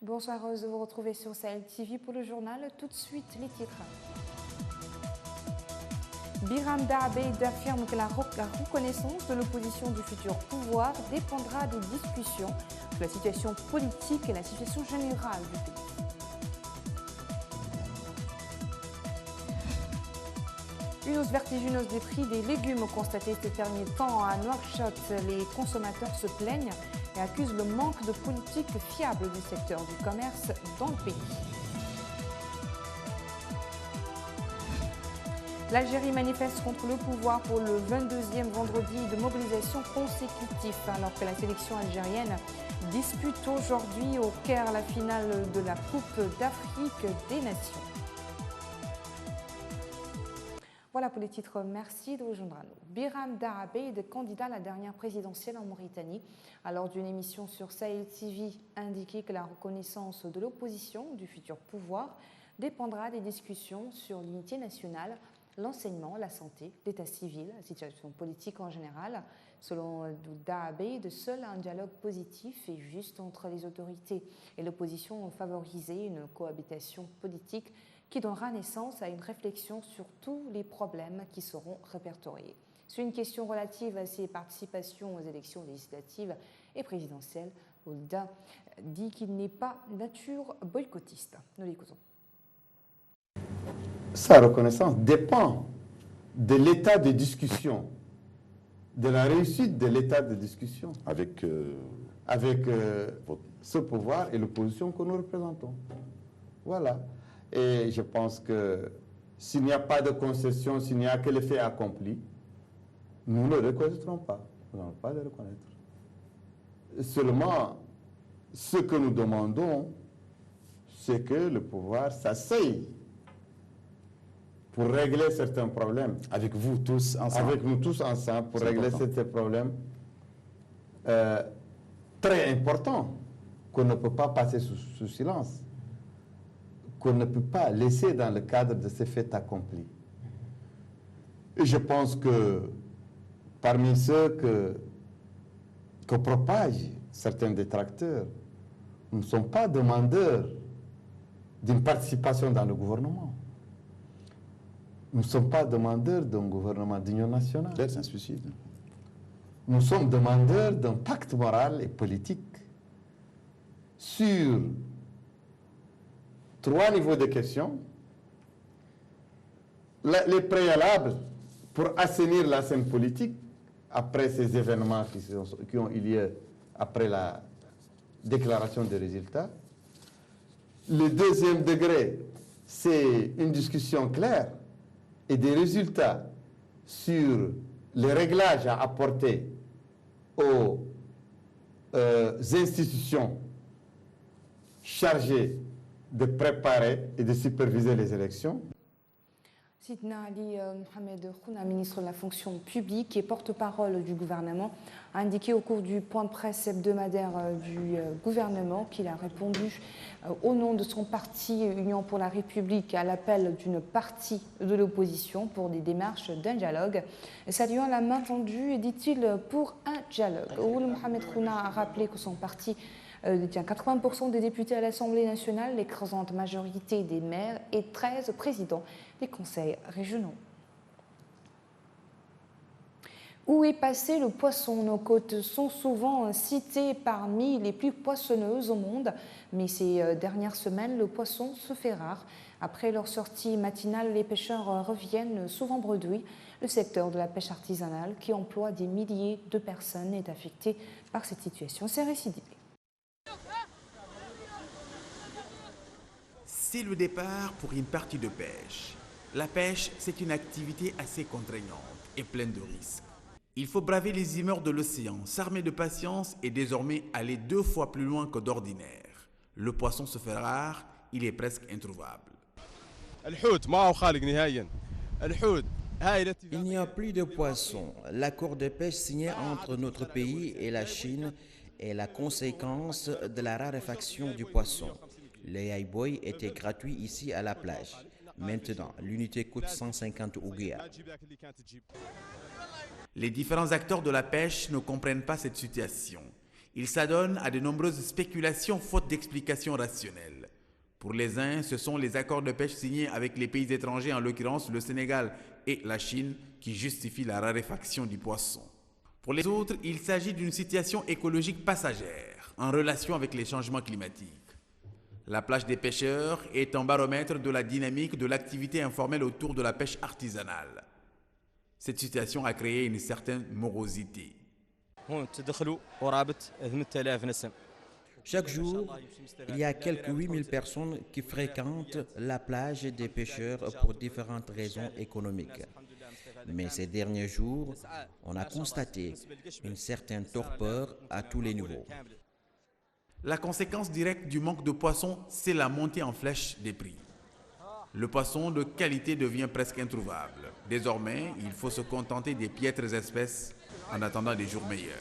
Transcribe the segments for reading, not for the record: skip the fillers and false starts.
Bonsoir, heureuse de vous retrouver sur Sahel TV pour le journal. Tout de suite, les titres. Biram Daabeid affirme que la reconnaissance de l'opposition du futur pouvoir dépendra des discussions sur la situation politique et la situation générale du pays. Une hausse vertigineuse des prix des légumes constatée ces derniers temps à Nouakchott. Les consommateurs se plaignent et accusent le manque de politique fiable du secteur du commerce dans le pays. L'Algérie manifeste contre le pouvoir pour le 22e vendredi de mobilisation consécutif, alors que la sélection algérienne dispute aujourd'hui au Caire la finale de la Coupe d'Afrique des Nations. Voilà pour les titres. Merci de rejoindre nous. Biram Daabeid, candidat à la dernière présidentielle en Mauritanie, lors d'une émission sur Sahel TV, indiqué que la reconnaissance de l'opposition du futur pouvoir dépendra des discussions sur l'unité nationale, l'enseignement, la santé, l'état civil, la situation politique en général. Selon Daabeid, seul un dialogue positif et juste entre les autorités et l'opposition ont favorisé une cohabitation politique qui donnera naissance à une réflexion sur tous les problèmes qui seront répertoriés. Sur une question relative à ses participations aux élections législatives et présidentielles, Oulda dit qu'il n'est pas nature boycottiste. Nous l'écoutons. Sa reconnaissance dépend de l'état de discussion, de la réussite de l'état de discussion avec ce pouvoir et l'opposition que nous représentons. Voilà. Et je pense que s'il n'y a pas de concession, s'il n'y a que les faits accomplis, nous ne le reconnaîtrons pas. Nous n'allons pas le reconnaître. Seulement, ce que nous demandons, c'est que le pouvoir s'asseye pour régler certains problèmes. Avec vous tous ensemble. Avec nous tous ensemble pour régler ces problèmes très importants qu'on ne peut pas passer sous silence, qu'on ne peut pas laisser dans le cadre de ces faits accomplis. Et je pense que parmi ceux que propagent certains détracteurs, nous ne sommes pas demandeurs d'une participation dans le gouvernement. Nous ne sommes pas demandeurs d'un gouvernement d'union nationale. C'est un suicide. Nous sommes demandeurs d'un pacte moral et politique sur 3 niveaux de questions. Les préalables pour assainir la scène politique après ces événements qui ont eu lieu après la déclaration des résultats. Le deuxième degré, c'est une discussion claire et des résultats sur les réglages à apporter aux institutions chargées de préparer et de superviser les élections. Sidna Ali Mohamed Khouna, ministre de la fonction publique et porte-parole du gouvernement, a indiqué au cours du point de presse hebdomadaire du gouvernement qu'il a répondu au nom de son parti Union pour la République à l'appel d'une partie de l'opposition pour des démarches d'un dialogue, saluant la main tendue, dit-il, pour un dialogue. Mohamed Khouna a rappelé que son parti détient 80% des députés à l'Assemblée nationale, l'écrasante majorité des maires et 13 présidents des conseils régionaux. Où est passé le poisson? Nos côtes sont souvent citées parmi les plus poissonneuses au monde, mais ces dernières semaines, le poisson se fait rare. Après leur sortie matinale, les pêcheurs reviennent souvent bredouilles. Le secteur de la pêche artisanale, qui emploie des milliers de personnes, est affecté par cette situation. C'est récidivé. C'est le départ pour une partie de pêche. La pêche, c'est une activité assez contraignante et pleine de risques. Il faut braver les humeurs de l'océan, s'armer de patience et désormais aller 2 fois plus loin que d'ordinaire. Le poisson se fait rare, il est presque introuvable. Il n'y a plus de poissons. L'accord de pêche signé entre notre pays et la Chine est la conséquence de la raréfaction du poisson. Le yaïboy était gratuit ici à la plage. Maintenant, l'unité coûte 150 ouguiya. Les différents acteurs de la pêche ne comprennent pas cette situation. Il s'adonne à de nombreuses spéculations faute d'explications rationnelles. Pour les uns, ce sont les accords de pêche signés avec les pays étrangers, en l'occurrence le Sénégal et la Chine, qui justifient la raréfaction du poisson. Pour les autres, il s'agit d'une situation écologique passagère, en relation avec les changements climatiques. La plage des pêcheurs est un baromètre de la dynamique de l'activité informelle autour de la pêche artisanale. Cette situation a créé une certaine morosité. Chaque jour, il y a quelques 8000 personnes qui fréquentent la plage des pêcheurs pour différentes raisons économiques. Mais ces derniers jours, on a constaté une certaine torpeur à tous les niveaux. La conséquence directe du manque de poissons, c'est la montée en flèche des prix. Le poisson de qualité devient presque introuvable. Désormais, il faut se contenter des piètres espèces en attendant des jours meilleurs.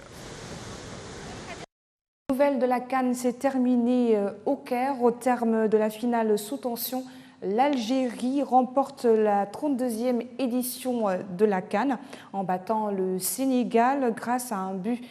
La nouvelle de la CAN s'est terminée au Caire. Au terme de la finale sous tension, l'Algérie remporte la 32e édition de la CAN en battant le Sénégal grâce à un but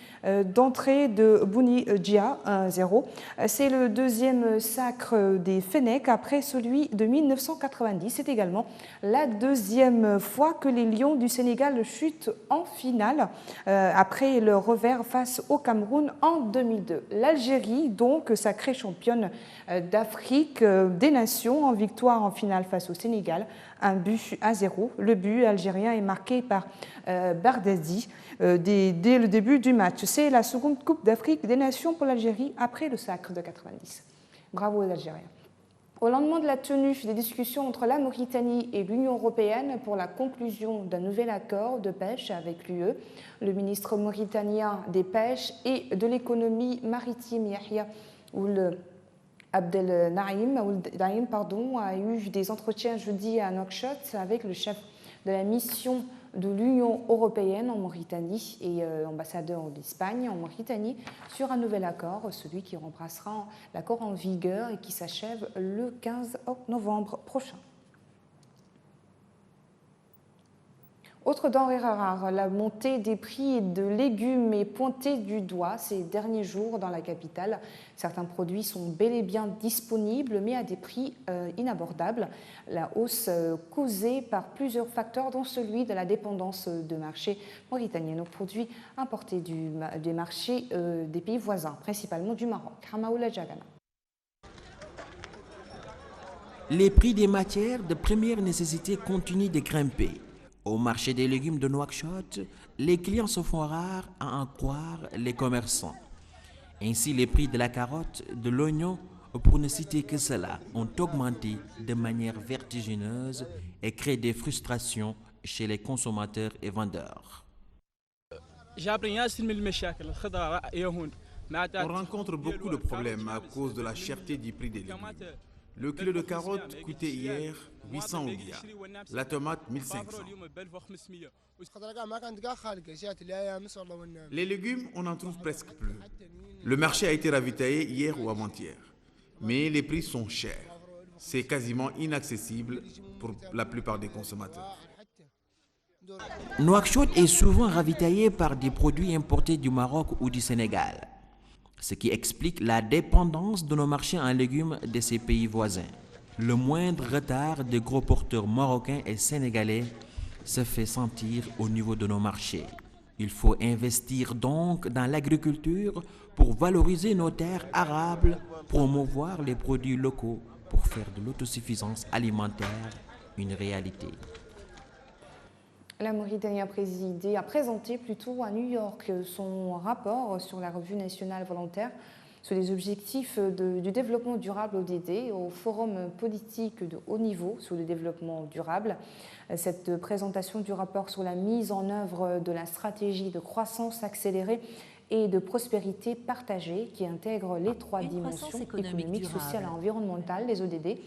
d'entrée de Bouni Djia, 1-0. C'est le deuxième sacre des Fennecs après celui de 1990. C'est également la deuxième fois que les Lions du Sénégal chutent en finale après le revers face au Cameroun en 2002. L'Algérie, donc, sacrée championne d'Afrique des Nations en victoire en finale face au Sénégal, un but à 0. Le but algérien est marqué par Bardadi dès le début du match. C'est la seconde Coupe d'Afrique des Nations pour l'Algérie après le sacre de 90. Bravo aux Algériens. Au lendemain de la tenue des discussions entre la Mauritanie et l'Union européenne pour la conclusion d'un nouvel accord de pêche avec l'UE, le ministre mauritanien des Pêches et de l'économie maritime, Yahya Ould Abdel Naïm, a eu des entretiens jeudi à Nouakchott avec le chef de la mission de l'Union européenne en Mauritanie et ambassadeur d'Espagne en Mauritanie sur un nouvel accord, celui qui remplacera l'accord en vigueur et qui s'achève le 15 novembre prochain. Autre denrée rare, la montée des prix de légumes est pointée du doigt ces derniers jours dans la capitale. Certains produits sont bel et bien disponibles, mais à des prix inabordables. La hausse causée par plusieurs facteurs, dont celui de la dépendance de marché mauritanien aux produits importés des marchés des pays voisins, principalement du Maroc. Hamaoula Jagana. Les prix des matières de première nécessité continuent de grimper. Au marché des légumes de Nouakchott, les clients se font rares à en croire les commerçants. Ainsi, les prix de la carotte, de l'oignon, pour ne citer que cela, ont augmenté de manière vertigineuse et créent des frustrations chez les consommateurs et vendeurs. On rencontre beaucoup de problèmes à cause de la cherté du prix des légumes. Le kilo de carottes coûtait hier 800 ouguiya, la tomate 1500. Les légumes, on n'en trouve presque plus. Le marché a été ravitaillé hier ou avant-hier, mais les prix sont chers. C'est quasiment inaccessible pour la plupart des consommateurs. Nouakchott est souvent ravitaillé par des produits importés du Maroc ou du Sénégal, ce qui explique la dépendance de nos marchés en légumes de ces pays voisins. Le moindre retard des gros porteurs marocains et sénégalais se fait sentir au niveau de nos marchés. Il faut investir donc dans l'agriculture pour valoriser nos terres arables, promouvoir les produits locaux pour faire de l'autosuffisance alimentaire une réalité. La Mauritanie a présenté à New York son rapport sur la revue nationale volontaire sur les objectifs du développement durable ODD au forum politique de haut niveau sur le développement durable. Cette présentation du rapport sur la mise en œuvre de la stratégie de croissance accélérée et de prospérité partagée qui intègre les trois dimensions économiques, sociales et environnementales des ODD.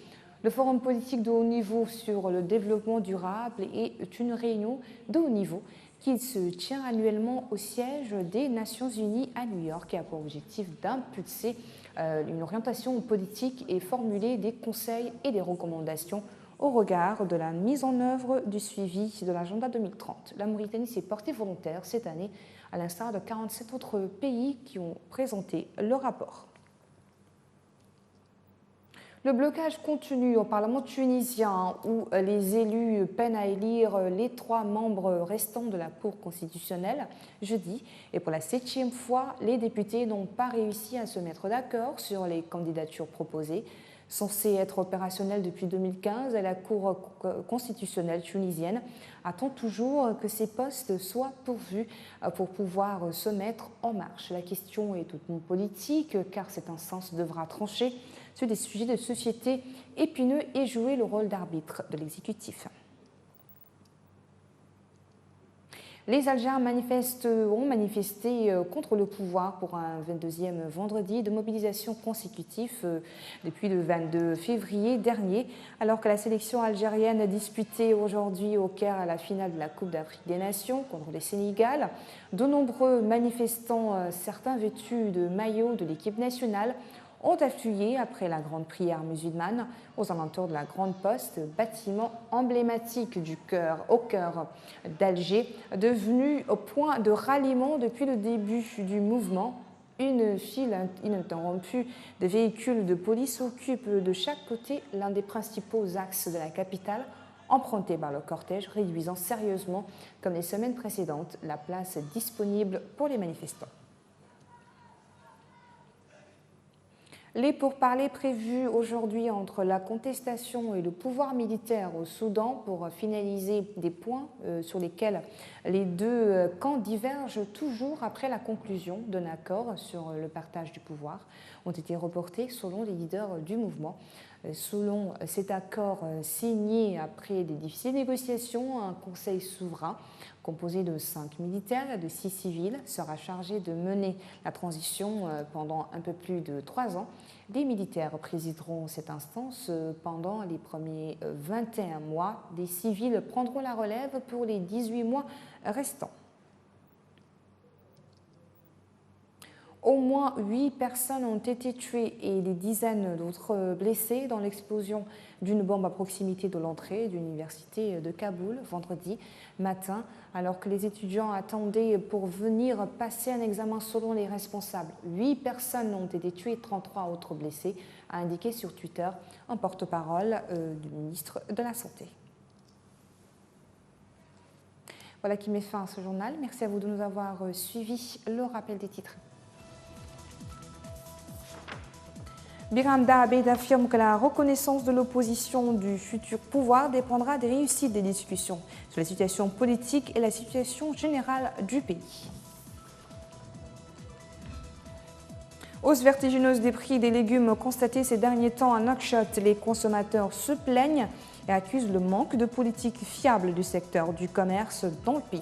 Le Forum politique de haut niveau sur le développement durable est une réunion de haut niveau qui se tient annuellement au siège des Nations Unies à New York et a pour objectif d'impulser une orientation politique et formuler des conseils et des recommandations au regard de la mise en œuvre du suivi de l'agenda 2030. La Mauritanie s'est portée volontaire cette année à l'instar de 47 autres pays qui ont présenté le rapport. Le blocage continue au Parlement tunisien où les élus peinent à élire les 3 membres restants de la Cour constitutionnelle jeudi. Et pour la 7e fois, les députés n'ont pas réussi à se mettre d'accord sur les candidatures proposées. Censée être opérationnelle depuis 2015, la Cour constitutionnelle tunisienne attend toujours que ces postes soient pourvus pour pouvoir se mettre en marche. La question est hautement politique car cette instance devra trancher sur des sujets de société épineux et jouer le rôle d'arbitre de l'exécutif. Les Algériens ont manifesté contre le pouvoir pour un 22e vendredi de mobilisation consécutif depuis le 22 février dernier, alors que la sélection algérienne disputait aujourd'hui au Caire la finale de la Coupe d'Afrique des Nations contre le Sénégal. De nombreux manifestants, certains vêtus de maillots de l'équipe nationale, ont afflué après la grande prière musulmane aux alentours de la Grande Poste, bâtiment emblématique au cœur d'Alger, devenu au point de ralliement depuis le début du mouvement. Une file ininterrompue de véhicules de police occupe de chaque côté l'un des principaux axes de la capitale, emprunté par le cortège, réduisant sérieusement, comme les semaines précédentes, la place disponible pour les manifestants. Les pourparlers prévus aujourd'hui entre la contestation et le pouvoir militaire au Soudan pour finaliser des points sur lesquels les deux camps divergent toujours après la conclusion d'un accord sur le partage du pouvoir ont été reportés selon les leaders du mouvement. Selon cet accord signé après des difficiles négociations, un conseil souverain composé de 5 militaires et de 6 civils sera chargé de mener la transition pendant un peu plus de 3 ans. Les militaires présideront cette instance pendant les premiers 21 mois. Des civils prendront la relève pour les 18 mois restants. Au moins 8 personnes ont été tuées et des dizaines d'autres blessées dans l'explosion d'une bombe à proximité de l'entrée de l'université de Kaboul vendredi matin, alors que les étudiants attendaient pour venir passer un examen selon les responsables. 8 personnes ont été tuées et 33 autres blessées, a indiqué sur Twitter un porte-parole du ministre de la Santé. Voilà qui met fin à ce journal. Merci à vous de nous avoir suivis. Le rappel des titres. Biram Daabeid affirme que la reconnaissance de l'opposition du futur pouvoir dépendra des réussites des discussions sur la situation politique et la situation générale du pays. Hausse vertigineuse des prix des légumes constatée ces derniers temps à Nouakchott, les consommateurs se plaignent et accusent le manque de politique fiable du secteur du commerce dans le pays.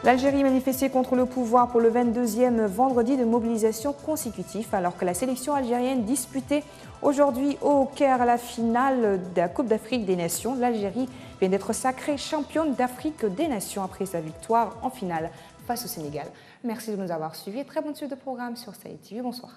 L'Algérie manifestait contre le pouvoir pour le 22e vendredi de mobilisation consécutif, alors que la sélection algérienne disputait aujourd'hui au Caire la finale de la Coupe d'Afrique des Nations. L'Algérie vient d'être sacrée championne d'Afrique des Nations après sa victoire en finale face au Sénégal. Merci de nous avoir suivis et très bonne suite de programme sur Sahel TV. Bonsoir.